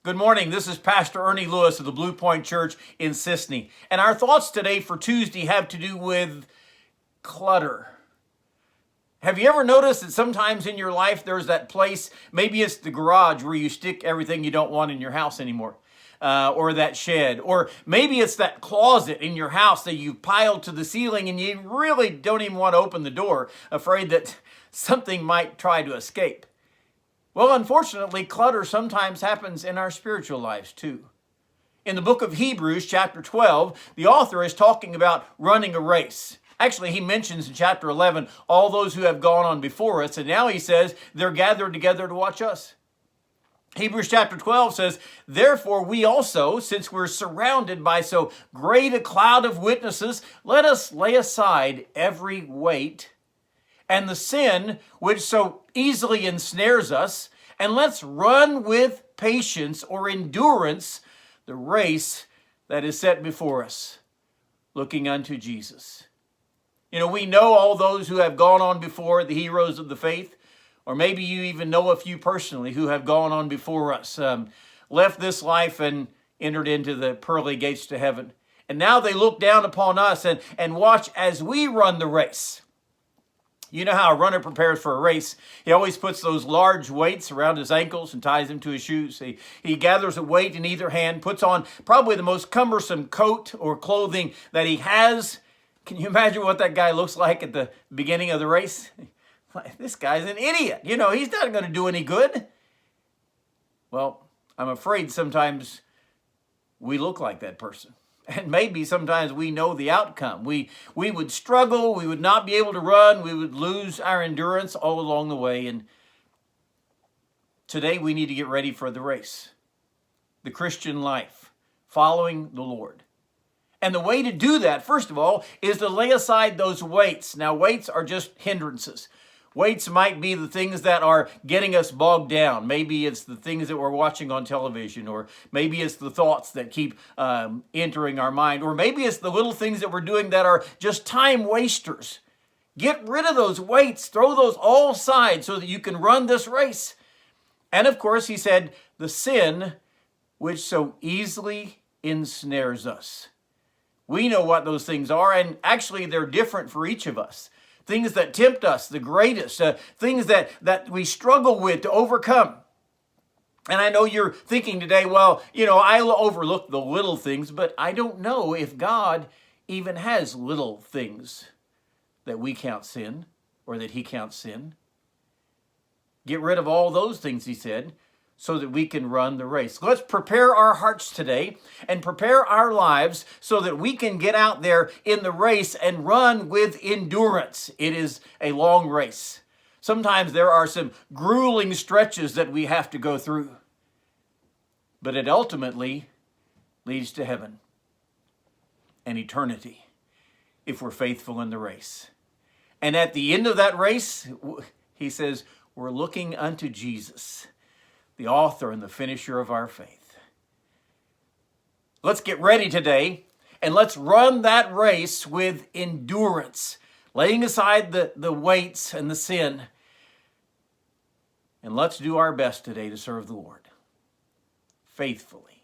Good morning. This is Pastor Ernie Lewis of the Blue Point Church in Sisney. And our thoughts today for Tuesday have to do with clutter. Have you ever noticed that sometimes in your life there's that place, maybe it's the garage where you stick everything you don't want in your house anymore, or that shed, or maybe it's that closet in your house that you've piled to the ceiling and you really don't even want to open the door, afraid that something might try to escape. Well, unfortunately, clutter sometimes happens in our spiritual lives too. In the book of Hebrews, chapter 12, the author is talking about running a race. Actually, he mentions in chapter 11 all those who have gone on before us, and now he says they're gathered together to watch us. Hebrews chapter 12 says, "Therefore we also, since we're surrounded by so great a cloud of witnesses, let us lay aside every weight and the sin which so easily ensnares us, and let's run with patience or endurance the race that is set before us, looking unto Jesus." You know, we know all those who have gone on before, the heroes of the faith, or maybe you even know a few personally who have gone on before us, left this life and entered into the pearly gates to heaven. And now they look down upon us and watch as we run the race. You know how a runner prepares for a race. He always puts those large weights around his ankles and ties them to his shoes. He gathers a weight in either hand, puts on probably the most cumbersome coat or clothing that he has. Can you imagine what that guy looks like at the beginning of the race? This guy's an idiot. You know, he's not going to do any good. Well, I'm afraid sometimes we look like that person. And maybe sometimes we know the outcome. We would struggle, we would not be able to run, we would lose our endurance all along the way. And today we need to get ready for the race, the Christian life, following the Lord. And the way to do that, first of all, is to lay aside those weights. Now, weights are just hindrances. Weights might be the things that are getting us bogged down. Maybe it's the things that we're watching on television, or maybe it's the thoughts that keep entering our mind, or maybe it's the little things that we're doing that are just time wasters. Get rid of those weights. Throw those all aside so that you can run this race. And of course, he said, the sin which so easily ensnares us. We know what those things are, and actually they're different for each of us. Things that tempt us the greatest, things that we struggle with to overcome. And I know you're thinking today, well, you know, I overlook the little things, but I don't know if God even has little things that we count sin or that he counts sin. Get rid of all those things, he said, so that we can run the race. Let's prepare our hearts today and prepare our lives so that we can get out there in the race and run with endurance. It is a long race. Sometimes there are some grueling stretches that we have to go through, but it ultimately leads to heaven and eternity if we're faithful in the race. And at the end of that race, he says, we're looking unto Jesus, the author and the finisher of our faith. Let's get ready today and let's run that race with endurance, laying aside the weights and the sin. And let's do our best today to serve the Lord faithfully.